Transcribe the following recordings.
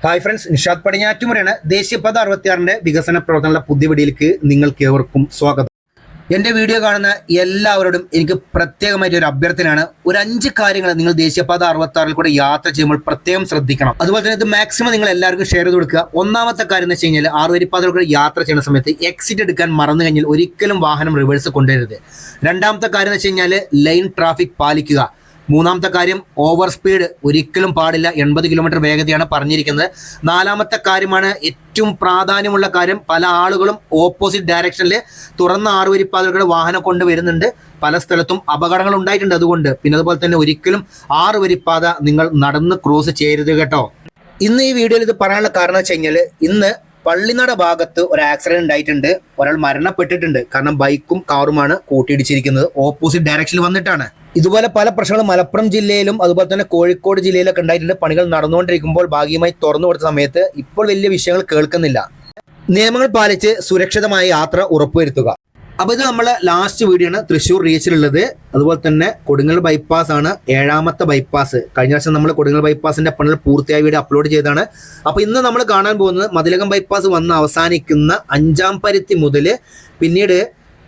Hi friends, Nishad പടിഞ്ഞാറ്റുമുറയാണ്. ദേശീയപാത 66 വികസന പ്രവർത്തനങ്ങളുടെ പുതിയ വീഡിയോയിലേക്ക് നിങ്ങൾക്ക് ഏവർക്കും സ്വാഗതം. എൻ്റെ വീഡിയോ കാണുന്ന എല്ലാവരോടും എനിക്ക് പ്രത്യേകമായിട്ട് ഒരു അഭ്യർത്ഥനയാണ്. ഒരു 5 കാര്യങ്ങൾ നിങ്ങൾ ദേശീയപാത 66 കൂടെ യാത്ര ചെയ്യുമ്പോൾ പ്രത്യേകം ശ്രദ്ധിക്കണം. അതുപോലെ തന്നെ ഇത് മാക്സിമം നിങ്ങൾ എല്ലാവർക്കും ഷെയർ ചെയ്ത് കൊടുക്കുക. ഒന്നാമത്തെ കാര്യം എന്ന് വെച്ച് കഴിഞ്ഞാൽ 6 വരിപ്പാതയിലൂടെ യാത്ര ചെയ്യുന്ന സമയത്ത് എക്സിറ്റ് എടുക്കാൻ മറന്നു കഴിഞ്ഞാൽ ഒരിക്കലും വാഹനം റിവേഴ്സ് കൊണ്ടുവരരുത്. രണ്ടാമത്തെ കാര്യം എന്ന് വെച്ച് കഴിഞ്ഞാൽ ലൈൻ ട്രാഫിക് പാലിക്കുക. മൂന്നാമത്തെ കാര്യം ഓവർ സ്പീഡ് ഒരിക്കലും പാടില്ല, 80 കിലോമീറ്റർ വേഗതയാണ് പറഞ്ഞിരിക്കുന്നത്. നാലാമത്തെ കാര്യമാണ് ഏറ്റവും പ്രാധാന്യമുള്ള കാര്യം, പല ആളുകളും ഓപ്പോസിറ്റ് ഡയറക്ഷനിൽ തുറന്ന 6 വരിപ്പാതകളുടെ വാഹനം കൊണ്ടുവരുന്നുണ്ട്. പല സ്ഥലത്തും അപകടങ്ങൾ ഉണ്ടായിട്ടുണ്ട്. അതുകൊണ്ട് പിന്നെ അതുപോലെ തന്നെ ഒരിക്കലും 6 വരിപ്പാത നിങ്ങൾ നടന്ന് ക്രോസ് ചെയ്യരുത് കേട്ടോ. ഇന്ന് ഈ വീഡിയോയിൽ ഇത് പറയാനുള്ള കാരണം വെച്ച് കഴിഞ്ഞാൽ ഇന്ന് പള്ളിനട ഭാഗത്ത് ഒരു ആക്സിഡന്റ് ഉണ്ടായിട്ടുണ്ട്. ഒരാൾ മരണപ്പെട്ടിട്ടുണ്ട്. കാരണം ബൈക്കും കാറുമാണ് കൂട്ടിയിടിച്ചിരിക്കുന്നത്, ഓപ്പോസിറ്റ് ഡയറക്ഷനിൽ വന്നിട്ടാണ്. ഇതുപോലെ പല പ്രശ്നങ്ങളും മലപ്പുറം ജില്ലയിലും അതുപോലെ തന്നെ കോഴിക്കോട് ജില്ലയിലൊക്കെ ഉണ്ടായിട്ടുണ്ട്. പണികൾ നടന്നുകൊണ്ടിരിക്കുമ്പോൾ ഭാഗികമായി തുറന്നു കൊടുത്ത സമയത്ത് ഇപ്പോൾ വലിയ വിഷയങ്ങൾ കേൾക്കുന്നില്ല. നിയമങ്ങൾ പാലിച്ച് സുരക്ഷിതമായ യാത്ര ഉറപ്പുവരുത്തുക. അപ്പോൾ ഇത് നമ്മളെ ലാസ്റ്റ് വീഡിയോ ആണ് തൃശ്ശൂർ റീച്ചിലുള്ളത്. അതുപോലെ തന്നെ കൊടുങ്ങൽ ബൈപ്പാസ് ആണ് 7ാമത്തെ ബൈപ്പാസ്. കഴിഞ്ഞ വർഷം നമ്മൾ കൊടുങ്ങൽ ബൈപ്പാസിന്റെ പണികൾ പൂർത്തിയായ വീഡിയോ അപ്ലോഡ് ചെയ്തതാണ്. അപ്പോൾ ഇന്ന് നമ്മൾ കാണാൻ പോകുന്നത് മതിലകം ബൈപ്പാസ് വന്ന് അവസാനിക്കുന്ന 5ാം പരുത്തി മുതൽ പിന്നീട്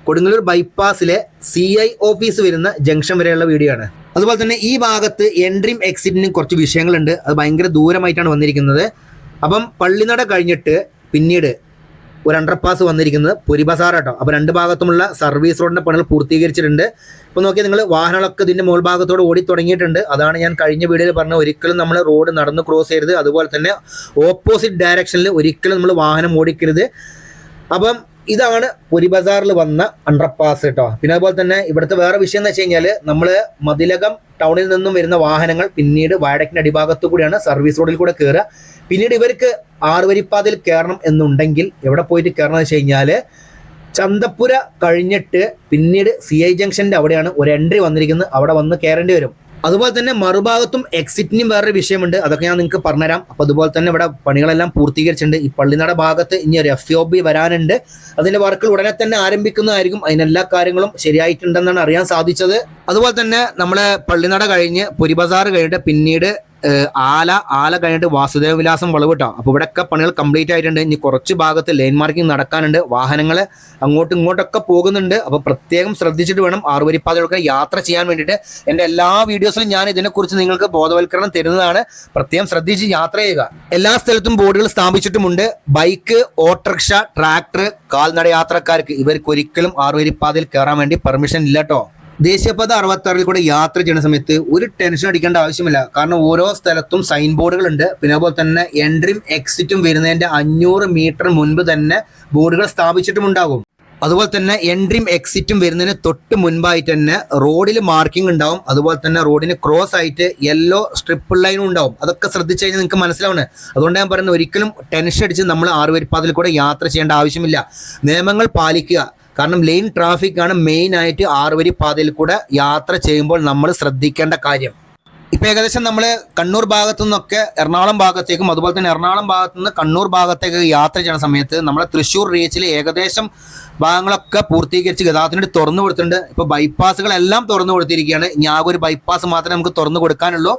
കൊടുങ്ങല്ലൂർ ബൈപ്പാസിലെ CI ഓഫീസ് വരുന്ന ജംഗ്ഷൻ വരെയുള്ള വീഡിയോ ആണ്. അതുപോലെ തന്നെ ഈ ഭാഗത്ത് എൻട്രിയും എക്സിറ്റിനും കുറച്ച് വിഷയങ്ങളുണ്ട്. അത് ഭയങ്കര ദൂരമായിട്ടാണ് വന്നിരിക്കുന്നത്. അപ്പം പള്ളിനട കഴിഞ്ഞിട്ട് പിന്നീട് ഒരു അണ്ടർപാസ് വന്നിരിക്കുന്നത് പുരി ബസാർ കേട്ടോ. അപ്പോൾ 2 ഭാഗത്തുമുള്ള സർവീസ് റോഡിൻ്റെ പണികൾ പൂർത്തീകരിച്ചിട്ടുണ്ട്. ഇപ്പോൾ നോക്കിയാൽ നിങ്ങൾ വാഹനങ്ങളൊക്കെ ഇതിൻ്റെ മുകൾ ഭാഗത്തോട് ഓടി തുടങ്ങിയിട്ടുണ്ട്. അതാണ് ഞാൻ കഴിഞ്ഞ വീഡിയോയിൽ പറഞ്ഞത്, ഒരിക്കലും നമ്മൾ റോഡ് നടന്ന് ക്രോസ് ചെയ്യരുത്. അതുപോലെ തന്നെ ഓപ്പോസിറ്റ് ഡയറക്ഷനിൽ ഒരിക്കലും നമ്മൾ വാഹനം ഓടിക്കരുത്. അപ്പം ഇതാണ് പുരി ബസാറിൽ വന്ന അണ്ടർപാസ് കേട്ടോ. പിന്നെ അതുപോലെ തന്നെ ഇവിടുത്തെ വേറെ വിഷയം എന്ന് വെച്ച് കഴിഞ്ഞാൽ നമ്മൾ മതിലകം ടൗണിൽ നിന്നും വരുന്ന വാഹനങ്ങൾ പിന്നീട് വയഡക്റ്റിൻ്റെ അടിഭാഗത്തു കൂടിയാണ് സർവീസ് റോഡിൽ കൂടെ കയറുക. പിന്നീട് ഇവർക്ക് 6 വരിപ്പാതയിൽ കയറണം എന്നുണ്ടെങ്കിൽ എവിടെ പോയിട്ട് കയറണം എന്ന് വെച്ച് കഴിഞ്ഞാൽ ചന്തപ്പുര കഴിഞ്ഞിട്ട് പിന്നീട് CI ജംഗ്ഷൻ്റെ അവിടെയാണ് ഒരു എൻട്രി വന്നിരിക്കുന്നത്. അവിടെ വന്ന് കയറേണ്ടി വരും. അതുപോലെ തന്നെ മറുഭാഗത്തും എക്സിറ്റിനും വേറൊരു വിഷയമുണ്ട്. അതൊക്കെ ഞാൻ നിങ്ങൾക്ക് പറഞ്ഞുതരാം. അപ്പോൾ അതുപോലെ തന്നെ ഇവിടെ പണികളെല്ലാം പൂർത്തീകരിച്ചിട്ടുണ്ട്. ഈ പള്ളിനട ഭാഗത്ത് ഇനി ഒരു FOB വരാനുണ്ട്. അതിൻ്റെ വർക്കുകൾ ഉടനെ തന്നെ ആരംഭിക്കുന്നതായിരിക്കും. അതിനെല്ലാ കാര്യങ്ങളും ശരിയായിട്ടുണ്ടെന്നാണ് അറിയാൻ സാധിച്ചത്. അതുപോലെ തന്നെ നമ്മൾ പള്ളിനട കഴിഞ്ഞ് പുരി ബസാർ കഴിഞ്ഞിട്ട് പിന്നീട് ആല കഴിഞ്ഞിട്ട് വാസുദേവ വിലാസം വളവ് കിട്ടാം. അപ്പോൾ ഇവിടെയൊക്കെ പണികൾ കംപ്ലീറ്റ് ആയിട്ടുണ്ട്. ഇനി കുറച്ച് ഭാഗത്ത് ലൈൻ മാർക്കിംഗ് നടക്കാനുണ്ട്. വാഹനങ്ങൾ അങ്ങോട്ടും ഇങ്ങോട്ടൊക്കെ പോകുന്നുണ്ട്. അപ്പോൾ പ്രത്യേകം ശ്രദ്ധിച്ചിട്ട് വേണം 6 വരിപ്പാതകളൊക്കെ യാത്ര ചെയ്യാൻ വേണ്ടിയിട്ട്. എൻ്റെ എല്ലാ വീഡിയോസിലും ഞാൻ ഇതിനെക്കുറിച്ച് നിങ്ങൾക്ക് ബോധവൽക്കരണം തരുന്നതാണ്. പ്രത്യേകം ശ്രദ്ധിച്ച് യാത്ര ചെയ്യുക. എല്ലാ സ്ഥലത്തും ബോർഡുകൾ സ്ഥാപിച്ചിട്ടുമുണ്ട്. ബൈക്ക്, ഓട്ടോറിക്ഷ, ട്രാക്ടർ, കാൽനട യാത്രക്കാർക്ക് ഇവർക്ക് ഒരിക്കലും 6 വരിപ്പാതയിൽ കയറാൻ വേണ്ടി പെർമിഷൻ ഇല്ല കേട്ടോ. ദേശീയപാത 66 കൂടെ യാത്ര ചെയ്യുന്ന സമയത്ത് ഒരു ടെൻഷൻ അടിക്കേണ്ട ആവശ്യമില്ല. കാരണം ഓരോ സ്ഥലത്തും സൈൻ ബോർഡുകളുണ്ട്. പിന്നെ അതുപോലെ തന്നെ എൻട്രിയും എക്സിറ്റും വരുന്നതിൻ്റെ 500 മീറ്റർ മുൻപ് തന്നെ ബോർഡുകൾ സ്ഥാപിച്ചിട്ടുമുണ്ടാകും. അതുപോലെ തന്നെ എൻട്രിയും എക്സിറ്റും വരുന്നതിന് തൊട്ട് മുൻപായിട്ട് തന്നെ റോഡിൽ മാർക്കിംഗ് ഉണ്ടാവും. അതുപോലെ തന്നെ റോഡിന് ക്രോസ് ആയിട്ട് യെല്ലോ സ്ട്രിപ്പ് ലൈനും ഉണ്ടാവും. അതൊക്കെ ശ്രദ്ധിച്ചു കഴിഞ്ഞാൽ നിങ്ങൾക്ക് മനസ്സിലാവുന്നത്. അതുകൊണ്ട് ഞാൻ പറയുന്നത്, ഒരിക്കലും ടെൻഷൻ അടിച്ച് നമ്മൾ 6 വരിപ്പാതയിൽ കൂടെ യാത്ര ചെയ്യേണ്ട ആവശ്യമില്ല. നിയമങ്ങൾ പാലിക്കുക. കാരണം ലൈൻ ട്രാഫിക് ആണ് മെയിനായിട്ട് 6 വരിപ്പാതയിൽ കൂടെ യാത്ര ചെയ്യുമ്പോൾ നമ്മൾ ശ്രദ്ധിക്കേണ്ട കാര്യം. ഇപ്പോൾ ഏകദേശം നമ്മൾ കണ്ണൂർ ഭാഗത്തു നിന്നൊക്കെ എറണാകുളം ഭാഗത്തേക്കും അതുപോലെ തന്നെ എറണാകുളം ഭാഗത്തു നിന്ന് കണ്ണൂർ ഭാഗത്തേക്ക് യാത്ര ചെയ്യുന്ന സമയത്ത് നമ്മളെ തൃശ്ശൂർ റീച്ചിൽ ഏകദേശം ഭാഗങ്ങളൊക്കെ പൂർത്തീകരിച്ച് ഗതാഗതത്തിന് തുറന്നു കൊടുത്തിട്ടുണ്ട്. ഇപ്പോൾ ബൈപ്പാസുകളെല്ലാം തുറന്നു കൊടുത്തിരിക്കുകയാണ്. ഇനി ആകെ ഒരു ബൈപ്പാസ് മാത്രമേ നമുക്ക് തുറന്നു കൊടുക്കാനുള്ളൂ.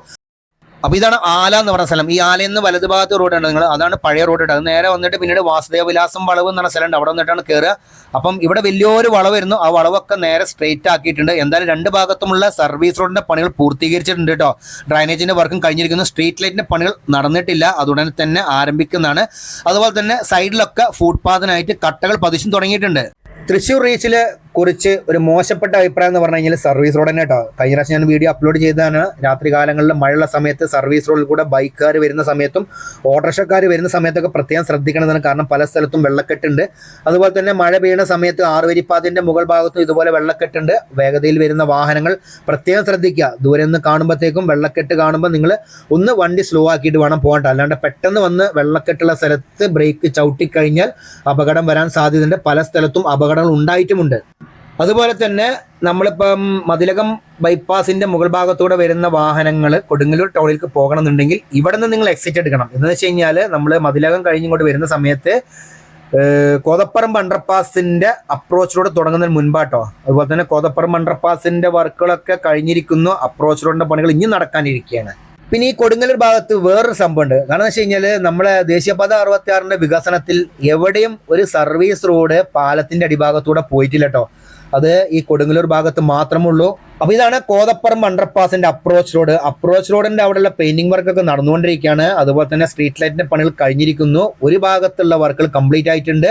അപ്പോൾ ഇതാണ് ആല എന്ന് പറഞ്ഞ സ്ഥലം. ഈ ആലയിൽ നിന്ന് വലതു ഭാഗത്ത് റോഡുണ്ട് നിങ്ങൾ, അതാണ് പഴയ റോഡ്. അത് നേരെ വന്നിട്ട് പിന്നീട് വാസുദേവ വിലാസം വളവ് എന്ന് പറഞ്ഞ സ്ഥലമുണ്ട്. അവിടെ വന്നിട്ടാണ് കയറുക. അപ്പം ഇവിടെ വലിയൊരു വളവ് വരുന്നു. ആ വളവൊക്കെ നേരെ സ്ട്രെയിറ്റ് ആക്കിയിട്ടുണ്ട്. എന്തായാലും 2 ഭാഗത്തുമുള്ള സർവീസ് റോഡിന്റെ പണികൾ പൂർത്തീകരിച്ചിട്ടുണ്ട് കേട്ടോ. ഡ്രൈനേജിന്റെ വർക്കും കഴിഞ്ഞിരിക്കുന്നു. സ്ട്രീറ്റ് ലൈറ്റിന്റെ പണികൾ നടന്നിട്ടില്ല, അതുടനെ തന്നെ ആരംഭിക്കുന്നതാണ്. അതുപോലെ തന്നെ സൈഡിലൊക്കെ ഫുട്പാത്തിനായിട്ട് കട്ടകൾ പതിച്ചു തുടങ്ങിയിട്ടുണ്ട്. തൃശ്ശൂർ റീച്ചിലെ കുറിച്ച് ഒരു മോശപ്പെട്ട അഭിപ്രായം എന്ന് പറഞ്ഞു കഴിഞ്ഞാൽ സർവീസ് റോഡ് തന്നെ കേട്ടോ. കഴിഞ്ഞ പ്രാവശ്യം ഞാൻ വീഡിയോ അപ്ലോഡ് ചെയ്തതാണ്. രാത്രി കാലങ്ങളിൽ മഴയുള്ള സമയത്ത് സർവീസ് റോഡിൽ കൂടെ ബൈക്കുകാർ വരുന്ന സമയത്തും ഓട്ടോറിക്ഷക്കാർ വരുന്ന സമയത്തൊക്കെ പ്രത്യേകം ശ്രദ്ധിക്കണമെന്നാണ്. കാരണം പല സ്ഥലത്തും വെള്ളക്കെട്ടുണ്ട്. അതുപോലെ തന്നെ മഴ പെയ്യുന്ന സമയത്ത് 6 വരിപ്പാതയുടെ മുകൾ ഭാഗത്തും ഇതുപോലെ വെള്ളക്കെട്ടുണ്ട്. വേഗതയിൽ വരുന്ന വാഹനങ്ങൾ പ്രത്യേകം ശ്രദ്ധിക്കുക. ദൂരെ നിന്ന് കാണുമ്പോഴത്തേക്കും വെള്ളക്കെട്ട് കാണുമ്പോൾ നിങ്ങൾ ഒന്ന് വണ്ടി സ്ലോ ആക്കിയിട്ട് വേണം പോകണ്ട. അല്ലാണ്ട് പെട്ടെന്ന് വന്ന് വെള്ളക്കെട്ടുള്ള സ്ഥലത്ത് ബ്രേക്ക് ചവിട്ടിക്കഴിഞ്ഞാൽ അപകടം വരാൻ സാധ്യതയുണ്ട്. പല സ്ഥലത്തും അപകടങ്ങൾ ഉണ്ടായിട്ടുമുണ്ട്. അതുപോലെ തന്നെ നമ്മളിപ്പം മതിലകം ബൈപ്പാസിന്റെ മുകൾ ഭാഗത്തൂടെ വരുന്ന വാഹനങ്ങൾ കൊടുങ്ങല്ലൂർ ടൗണിലേക്ക് പോകണമെന്നുണ്ടെങ്കിൽ ഇവിടെ നിന്ന് നിങ്ങൾ എക്സിറ്റ് എടുക്കണം. എന്ന് വെച്ച് കഴിഞ്ഞാൽ നമ്മൾ മതിലകം കഴിഞ്ഞിങ്ങോട്ട് വരുന്ന സമയത്ത് കോതപ്പറമ്പ് അണ്ടർപാസിന്റെ അപ്രോച്ച് റോഡ് തുടങ്ങുന്നതിന് മുൻപാട്ടോ. അതുപോലെ തന്നെ കോതപ്പറമ്പ് അണ്ടർപാസിന്റെ വർക്കുകളൊക്കെ കഴിഞ്ഞിരിക്കുന്നു. അപ്രോച്ച് റോഡിന്റെ പണികൾ ഇനി നടക്കാനിരിക്കുകയാണ്. പിന്നെ ഈ കൊടുങ്ങല്ലൂർ ഭാഗത്ത് വേറൊരു സംഭവമുണ്ട്. കാരണം എന്ന് വെച്ച് കഴിഞ്ഞാൽ നമ്മളെ ദേശീയപാത 66 വികസനത്തിൽ എവിടെയും ഒരു സർവീസ് റോഡ് പാലത്തിന്റെ അടിഭാഗത്തൂടെ പോയിട്ടില്ല കേട്ടോ. അത് ഈ കൊടുങ്ങല്ലൂർ ഭാഗത്ത് മാത്രമേ ഉള്ളൂ. അപ്പൊ ഇതാണ് കോതപ്പറമ്പ് അണ്ടർപാസിന്റെ അപ്രോച്ച് റോഡിന്റെ അവിടെയുള്ള പെയിന്റിംഗ് വർക്കൊക്കെ നടന്നുകൊണ്ടിരിക്കുകയാണ്. അതുപോലെ തന്നെ സ്ട്രീറ്റ് ലൈറ്റിന്റെ പണികൾ കഴിഞ്ഞിരിക്കുന്നു. ഒരു ഭാഗത്തുള്ള വർക്കുകൾ കംപ്ലീറ്റ് ആയിട്ടുണ്ട്.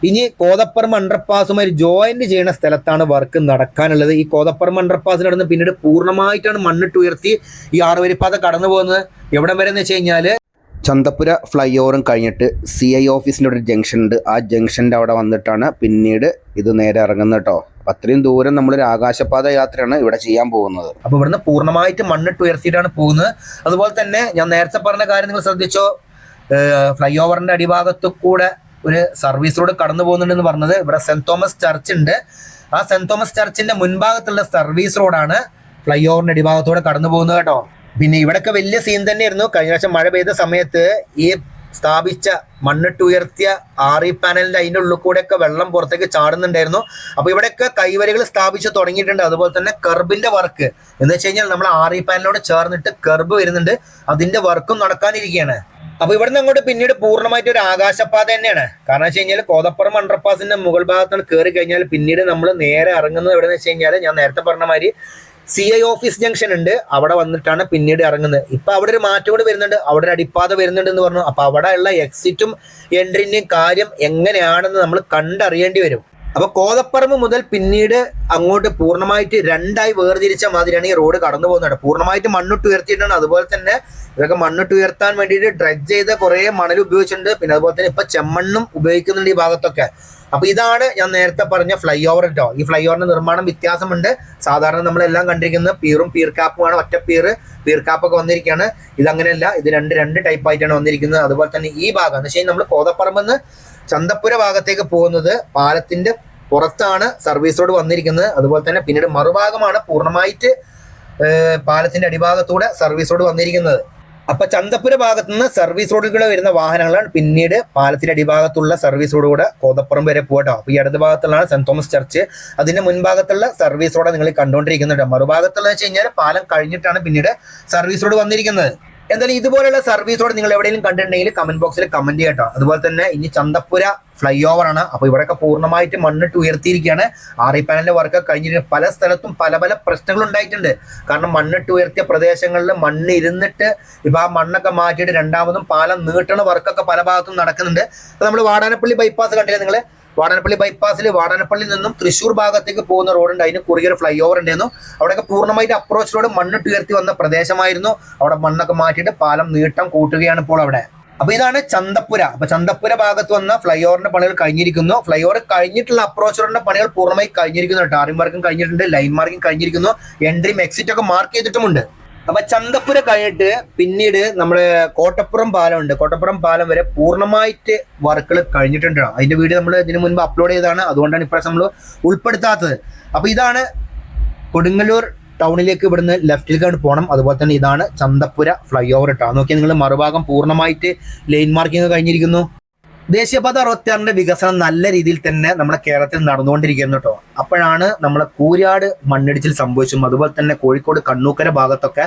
ഇനി കോതപ്പറമ്പ് അണ്ടർപാസുമായി ജോയിന്റ് ചെയ്യുന്ന സ്ഥലത്താണ് വർക്ക് നടക്കാനുള്ളത്. ഈ കോതപ്പറമ്പ് അണ്ടർപാസിൽ നടന്ന് പിന്നീട് പൂർണ്ണമായിട്ടാണ് മണ്ണിട്ട് ഉയർത്തി ഈ 6 വരിപ്പാത കടന്നു പോകുന്നത്. എവിടം വരെ എന്ന് വെച്ച് കഴിഞ്ഞാൽ ചന്തപ്പുര ഫ്ലൈ ഓവറും കഴിഞ്ഞിട്ട് CI ഓഫീസിൻ്റെ ഒരു ജംഗ്ഷൻ ഉണ്ട്. ആ ജംഗ്ഷൻ്റെ അവിടെ വന്നിട്ടാണ് പിന്നീട് ഇത് നേരെ ഇറങ്ങുന്നത് കേട്ടോ. അപ്പം അത്രയും ദൂരം നമ്മളൊരു ആകാശപാത യാത്രയാണ് ഇവിടെ ചെയ്യാൻ പോകുന്നത്. അപ്പോൾ ഇവിടുന്ന് പൂർണ്ണമായിട്ട് മണ്ണിട്ട് ഉയർത്തിയിട്ടാണ് പോകുന്നത്. അതുപോലെ തന്നെ ഞാൻ നേരത്തെ പറഞ്ഞ കാര്യം നിങ്ങൾ ശ്രദ്ധിച്ചോ, ഫ്ലൈ ഓവറിൻ്റെ അടിഭാഗത്ത് കൂടെ ഒരു സർവീസ് റോഡ് കടന്നു പോകുന്നുണ്ടെന്ന് പറഞ്ഞത്. ഇവിടെ സെന്റ് തോമസ് ചർച്ച് ഉണ്ട്. ആ സെന്റ് തോമസ് ചർച്ചിന്റെ മുൻഭാഗത്തുള്ള സർവീസ് റോഡാണ് ഫ്ലൈ ഓവറിന്റെ അടിഭാഗത്തൂടെ കടന്നു പോകുന്നത് കേട്ടോ. പിന്നെ ഇവിടെയൊക്കെ വലിയ സീൻ തന്നെയായിരുന്നു. കഴിഞ്ഞ പ്രാവശ്യം മഴ പെയ്ത സമയത്ത് ഈ സ്ഥാപിച്ച മണ്ണിട്ട് ഉയർത്തിയ RE പാനലിന്റെ അതിൻ്റെ ഉള്ളിൽ കൂടെയൊക്കെ വെള്ളം പുറത്തേക്ക് ചാടുന്നുണ്ടായിരുന്നു. അപ്പോൾ ഇവിടെയൊക്കെ കൈവരികൾ സ്ഥാപിച്ച് തുടങ്ങിയിട്ടുണ്ട്. അതുപോലെ തന്നെ കർബിന്റെ വർക്ക് എന്ന് വെച്ച് കഴിഞ്ഞാൽ നമ്മൾ RE പാനലിനോട് ചേർന്നിട്ട് കർബ് വരുന്നുണ്ട്. അതിന്റെ വർക്കും നടക്കാനിരിക്കുകയാണ്. അപ്പൊ ഇവിടുന്ന് അങ്ങോട്ട് പിന്നീട് പൂർണ്ണമായിട്ട് ഒരു ആകാശപാത തന്നെയാണ്. കാരണം വെച്ച് കഴിഞ്ഞാൽ കോതപ്പുറം അണ്ടർപാസിന്റെ മുകൾ ഭാഗത്താണ് കയറി കഴിഞ്ഞാൽ പിന്നീട് നമ്മൾ നേരെ ഇറങ്ങുന്നത് എവിടെയെന്ന് വെച്ച് കഴിഞ്ഞാൽ ഞാൻ നേരത്തെ പറഞ്ഞ മാതിരി CI ഓഫീസ് ജംഗ്ഷൻ ഉണ്ട്. അവിടെ വന്നിട്ടാണ് പിന്നീട് ഇറങ്ങുന്നത്. ഇപ്പൊ അവിടെ ഒരു മാറ്റം കൂടി വരുന്നുണ്ട്. അവിടെ ഒരു അടിപ്പാത വരുന്നുണ്ട് എന്ന് പറഞ്ഞു. അപ്പൊ അവിടെ ഉള്ള എക്സിറ്റും എൻട്രിന്റെയും കാര്യം എങ്ങനെയാണെന്ന് നമ്മൾ കണ്ടറിയേണ്ടി വരും. അപ്പൊ കോതപ്പറമ്പ് മുതൽ പിന്നീട് അങ്ങോട്ട് പൂർണ്ണമായിട്ട് 2ആയി വേർതിരിച്ച മാതിരിയാണ് ഈ റോഡ് കടന്നു പോകുന്നത്. പൂർണ്ണമായിട്ട് മണ്ണിട്ട് ഉയർത്തിയിട്ടാണ്. അതുപോലെ തന്നെ ഇതൊക്കെ മണ്ണിട്ട് ഉയർത്താൻ വേണ്ടിയിട്ട് ഡ്രഗ് ചെയ്ത കുറേ മണൽ ഉപയോഗിച്ചിട്ടുണ്ട്. പിന്നെ അതുപോലെ തന്നെ ഇപ്പൊ ചെമ്മണ്ണും ഉപയോഗിക്കുന്നുണ്ട് ഈ ഭാഗത്തൊക്കെ. അപ്പൊ ഇതാണ് ഞാൻ നേരത്തെ പറഞ്ഞ ഫ്ലൈ ഓവർ കേട്ടോ. ഈ ഫ്ലൈ ഓവറിന്റെ നിർമ്മാണം വ്യത്യാസമുണ്ട്. സാധാരണ നമ്മളെല്ലാം കണ്ടിരിക്കുന്നത് പീറും പീർ കാപ്പുമാണ്. ഒറ്റ പീർ കാപ്പൊക്കെ വന്നിരിക്കുകയാണ്. ഇതങ്ങനെയല്ല, ഇത് രണ്ട് ടൈപ്പ് ആയിട്ടാണ് വന്നിരിക്കുന്നത്. അതുപോലെ തന്നെ ഈ ഭാഗം എന്ന് വെച്ചാൽ നമ്മൾ കോതപ്പറമ്പെന്ന് ചന്തപ്പുര ഭാഗത്തേക്ക് പോകുന്നത് പാലത്തിന്റെ പുറത്താണ് സർവീസ് റോഡ് വന്നിരിക്കുന്നത്. അതുപോലെ തന്നെ പിന്നീട് മറുഭാഗമാണ് പൂർണ്ണമായിട്ട് പാലത്തിന്റെ അടിഭാഗത്തൂടെ സർവീസ് റോഡ് വന്നിരിക്കുന്നത്. അപ്പൊ ചന്തപ്പുര ഭാഗത്തു നിന്ന് സർവീസ് റോഡിലൂടെ വരുന്ന വാഹനങ്ങളാണ് പിന്നീട് പാലത്തിന്റെ അടിഭാഗത്തുള്ള സർവീസ് റോഡ് കൂടെ കോതപ്പുറം വരെ പോകട്ടോ. അപ്പൊ ഈ ഇടത് ഭാഗത്തുള്ളതാണ് സെന്റ് തോമസ് ചർച്ച്. അതിന്റെ മുൻഭാഗത്തുള്ള സർവീസ് റോഡ് നിങ്ങൾ കണ്ടുകൊണ്ടിരിക്കുന്നുണ്ട്. മറുഭാഗത്തുള്ള വെച്ച് കഴിഞ്ഞാൽ പാലം കഴിഞ്ഞിട്ടാണ് പിന്നീട് സർവീസ് റോഡ് വന്നിരിക്കുന്നത്. എന്തായാലും ഇതുപോലെയുള്ള സർവീസ് റോഡ് നിങ്ങൾ എവിടെയെങ്കിലും കണ്ടിട്ടുണ്ടെങ്കിൽ കമന്റ് ബോക്സിൽ കമന്റ് ചെയ്യട്ടോ. അതുപോലെ തന്നെ ഇനി ചന്തപ്പുര ഫ്ലൈ ഓവർ ആണ്. അപ്പൊ ഇവിടെയൊക്കെ പൂർണ്ണമായിട്ട് മണ്ണിട്ട് ഉയർത്തിയിരിക്കുകയാണ്. RE പാനലിന്റെ വർക്ക് കഴിഞ്ഞിട്ട് പല സ്ഥലത്തും പല പ്രശ്നങ്ങൾ ഉണ്ടായിട്ടുണ്ട്. കാരണം മണ്ണിട്ട് ഉയർത്തിയ പ്രദേശങ്ങളിൽ മണ്ണ് ഇരുന്നിട്ട് ഇപ്പൊ ആ മണ്ണൊക്കെ മാറ്റിയിട്ട് രണ്ടാമതും പാലം നീട്ടണ വർക്കൊക്കെ പല ഭാഗത്തും നടക്കുന്നുണ്ട്. അപ്പൊ നമ്മൾ വാടാനപ്പള്ളി ബൈപ്പാസ് കണ്ടില്ലേ നിങ്ങൾ? വാടാനപ്പള്ളി ബൈപ്പാസിൽ വാടാനപ്പള്ളിയിൽ നിന്നും തൃശ്ശൂർ ഭാഗത്തേക്ക് പോകുന്ന റോഡുണ്ട്. അതിന് കുറുകിയ ഫ്ലൈ ഓവർ ഉണ്ടായിരുന്നു. അവിടെയൊക്കെ പൂർണ്ണമായിട്ട് അപ്രോച്ച് റോഡ് മണ്ണിട്ട് ഉയർത്തി വന്ന പ്രദേശമായിരുന്നു. അവിടെ മണ്ണൊക്കെ മാറ്റിയിട്ട് പാലം നീട്ടം കൂട്ടുകയാണ് ഇപ്പോൾ അവിടെ. അപ്പൊ ഇതാണ് ചന്തപ്പുര. അപ്പൊ ചന്തപ്പുര ഭാഗത്ത് വന്ന ഫ്ലൈ ഓവറിന്റെ പണികൾ കഴിഞ്ഞിരിക്കുന്നു. ഫ്ലൈ ഓവർ കഴിഞ്ഞിട്ടുള്ള അപ്രോച്ച് റോഡിന്റെ പണികൾ പൂർണ്ണമായി കഴിഞ്ഞിരിക്കുന്നു. ടാറിംഗ് വർക്കും കഴിഞ്ഞിട്ടുണ്ട്, ലൈൻ മാർക്കിംഗ് കഴിഞ്ഞിരിക്കുന്നു, എൻട്രിയും എക്സിറ്റ് ഒക്കെ മാർക്ക് ചെയ്തിട്ടുമുണ്ട്. അപ്പൊ ചന്തപ്പുര കഴിഞ്ഞിട്ട് പിന്നീട് നമ്മുടെ കോട്ടപ്പുറം പാലം ഉണ്ട്. കോട്ടപ്പുറം പാലം വരെ പൂർണ്ണമായിട്ട് വർക്കുകൾ കഴിഞ്ഞിട്ടുണ്ട്. അതിന്റെ വീഡിയോ നമ്മൾ ഇതിനു മുൻപ് അപ്ലോഡ് ചെയ്തതാണ്. അതുകൊണ്ടാണ് ഇപ്രാവശ്യം നമ്മൾ ഉൾപ്പെടുത്താത്തത്. അപ്പൊ ഇതാണ് കൊടുങ്ങല്ലൂർ ടൗണിലേക്ക് ഇവിടുന്ന് ലെഫ്റ്റിലേക്കാണ് പോകണം. അതുപോലെ തന്നെ ഇതാണ് ചന്തപ്പുര ഫ്ലൈ ഓവർ ഇട്ടാ. നോക്കിയാൽ നിങ്ങൾ മറുഭാഗം പൂർണ്ണമായിട്ട് ലൈൻ മാർക്കിംഗ് കഴിഞ്ഞിരിക്കുന്നു. ദേശീയപാത 66 വികസനം നല്ല രീതിയിൽ തന്നെ നമ്മുടെ കേരളത്തിൽ നടന്നുകൊണ്ടിരിക്കുന്നു കേട്ടോ. അപ്പോഴാണ് നമ്മളെ കൂരാട് മണ്ണിടിച്ചിൽ സംഭവിച്ചതും അതുപോലെ തന്നെ കോഴിക്കോട് കണ്ണൂക്കര ഭാഗത്തൊക്കെ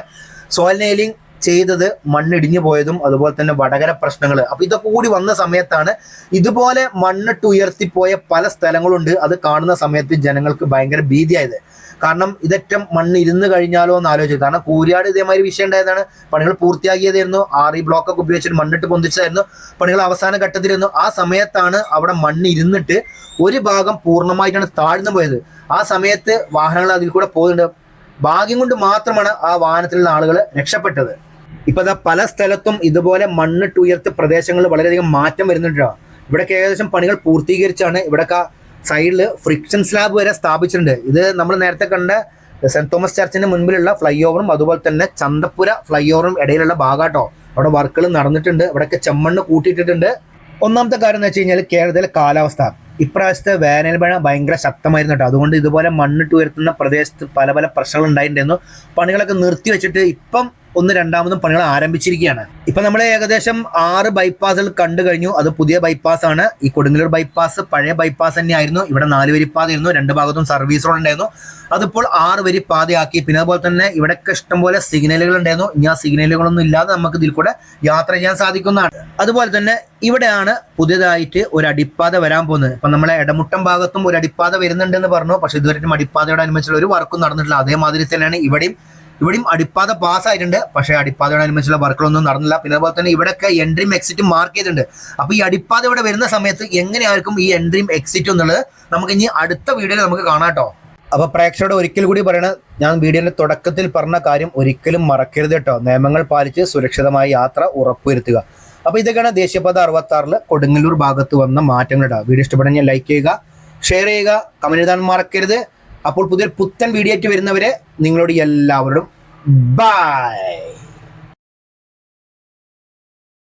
സോയിൽ നെയിലിംഗ് ചെയ്തത് മണ്ണിടിഞ്ഞു പോയതും അതുപോലെ തന്നെ വടകര പ്രശ്നങ്ങൾ. അപ്പൊ ഇതൊക്കെ കൂടി വന്ന സമയത്താണ് ഇതുപോലെ മണ്ണിട്ട് ഉയർത്തിപ്പോയ പല സ്ഥലങ്ങളുണ്ട്. അത് കാണുന്ന സമയത്ത് ജനങ്ങൾക്ക് ഭയങ്കര ഭീതിയായത്. കാരണം ഇതറ്റം മണ്ണ് ഇരുന്ന് കഴിഞ്ഞാലോ എന്ന് ആലോചിച്ചു. കാരണം കൂരിയാട് ഇതേമാതിരി വിഷയം ഉണ്ടായതാണ്. പണികൾ പൂർത്തിയാക്കിയതായിരുന്നു. RE ബ്ലോക്കൊക്കെ ഉപയോഗിച്ചിട്ട് മണ്ണിട്ട് പൊന്തിച്ചതായിരുന്നു. പണികൾ അവസാന ഘട്ടത്തിലായിരുന്നു. ആ സമയത്താണ് അവിടെ മണ്ണ് ഇരുന്നിട്ട് ഒരു ഭാഗം പൂർണ്ണമായിട്ടാണ് താഴ്ന്നു പോയത്. ആ സമയത്ത് വാഹനങ്ങൾ അതിൽ കൂടെ പോകുന്നുണ്ട്. ഭാഗ്യം കൊണ്ട് മാത്രമാണ് ആ വാഹനത്തിലുള്ള ആളുകൾ രക്ഷപ്പെട്ടത്. ഇപ്പൊ പല സ്ഥലത്തും ഇതുപോലെ മണ്ണിട്ട് ഉയർത്തിയ പ്രദേശങ്ങളിൽ വളരെയധികം മാറ്റം വരുന്നുണ്ടോ. ഇവിടെയൊക്കെ ഏകദേശം പണികൾ പൂർത്തീകരിച്ചാണ്. ഇവിടെയൊക്കെ സൈഡിൽ ഫ്രിക്ഷൻ സ്ലാബ് വരെ സ്ഥാപിച്ചിട്ടുണ്ട്. ഇത് നമ്മൾ നേരത്തെ കണ്ട സെന്റ് തോമസ് ചർച്ചിന്റെ മുൻപിലുള്ള ഫ്ലൈ ഓവറും അതുപോലെ തന്നെ ചന്തപ്പുര ഫ്ലൈ ഓവറും ഇടയിലുള്ള ഭാഗാട്ടോ. അവിടെ വർക്കുകൾ നടന്നിട്ടുണ്ട്. ഇവിടെയൊക്കെ ചെമ്മണ്ണ് കൂട്ടിയിട്ടിട്ടുണ്ട്. ഒന്നാമത്തെ കാര്യം എന്ന് വെച്ച് കഴിഞ്ഞാൽ കേരളത്തിലെ കാലാവസ്ഥ ഇപ്രാവശ്യത്തെ വേനൽ മഴ ഭയങ്കര ശക്തമായിരുന്നു കേട്ടോ. അതുകൊണ്ട് ഇതുപോലെ മണ്ണിട്ട് ഉയർത്തുന്ന പ്രദേശത്ത് പല പ്രശ്നങ്ങൾ ഉണ്ടായിട്ടുണ്ടായിരുന്നു. പണികളൊക്കെ നിർത്തി വെച്ചിട്ട് ഇപ്പം ഒന്ന് രണ്ടാമതും പണികൾ ആരംഭിച്ചിരിക്കുകയാണ്. ഇപ്പൊ നമ്മൾ ഏകദേശം 6 ബൈപ്പാസുകൾ കണ്ടു കഴിഞ്ഞു. അത് പുതിയ ബൈപ്പാസ് ആണ്. ഈ കൊടുങ്ങല്ലൂർ ബൈപ്പാസ് പഴയ ബൈപ്പാസ് തന്നെയായിരുന്നു. ഇവിടെ 4 വരി പാതയായിരുന്നു, 2 ഭാഗത്തും സർവീസ് റോഡ് ഉണ്ടായിരുന്നു. അതിപ്പോൾ 6 വരി പാതയാക്കി. പിന്നെ അതുപോലെ തന്നെ ഇവിടെയൊക്കെ ഇഷ്ടംപോലെ സിഗ്നലുകൾ ഉണ്ടായിരുന്നു. ഇനി ആ സിഗ്നലുകളൊന്നും ഇല്ലാതെ നമുക്ക് ഇതിൽ കൂടെ യാത്ര ചെയ്യാൻ സാധിക്കുന്നതാണ്. അതുപോലെ തന്നെ ഇവിടെയാണ് പുതിയതായിട്ട് ഒരു അടിപ്പാത വരാൻ പോകുന്നത്. ഇപ്പൊ നമ്മളെ ഇടമുട്ടം ഭാഗത്തും ഒരു അടിപ്പാത വരുന്നുണ്ടെന്ന് പറഞ്ഞു. പക്ഷെ ഇതുവരെയും അടിപ്പാതയോടനുബന്ധിച്ചുള്ള ഒരു വർക്കും നടന്നിട്ടില്ല. അതേമാതിരി തന്നെയാണ് ഇവിടെയും അടിപ്പാത പാസ്സായിട്ടുണ്ട്. പക്ഷേ അടിപ്പാതയോടനുബന്ധിച്ചുള്ള വർക്കുകളൊന്നും നടന്നില്ല. പിന്നെ അതുപോലെ തന്നെ ഇവിടെയൊക്കെ എൻട്രിയും എക്സിറ്റും മാർക്ക് ചെയ്തിട്ടുണ്ട്. അപ്പൊ ഈ അടിപ്പാത ഇവിടെ വരുന്ന സമയത്ത് എങ്ങനെയായിരിക്കും ഈ എൻട്രിയും എക്സിറ്റും എന്നുള്ളത് നമുക്ക് ഇനി അടുത്ത വീഡിയോയിൽ നമുക്ക് കാണാം കേട്ടോ. അപ്പൊ പ്രേക്ഷകരോട് ഒരിക്കൽ കൂടി പറയണത്, ഞാൻ വീഡിയോയുടെ തുടക്കത്തിൽ പറഞ്ഞ കാര്യം ഒരിക്കലും മറക്കരുത് കേട്ടോ. നിയമങ്ങൾ പാലിച്ച് സുരക്ഷിതമായ യാത്ര ഉറപ്പുവരുത്തുക. അപ്പൊ ഇതൊക്കെയാണ് ദേശീയപാത 66 കൊടുങ്ങല്ലൂർ ഭാഗത്ത് വന്ന മാറ്റങ്ങൾ കേട്ടോ. വീഡിയോ ഇഷ്ടപ്പെടുന്ന ലൈക്ക് ചെയ്യുക, ഷെയർ ചെയ്യുക, കമന്റ് എഴുതാൻ മറക്കരുത്. അപ്പോൾ പുതിയൊരു പുത്തൻ വീഡിയോ ആയിട്ട് വരുന്നവരെ നിങ്ങളോട് എല്ലാവരോടും ബൈ.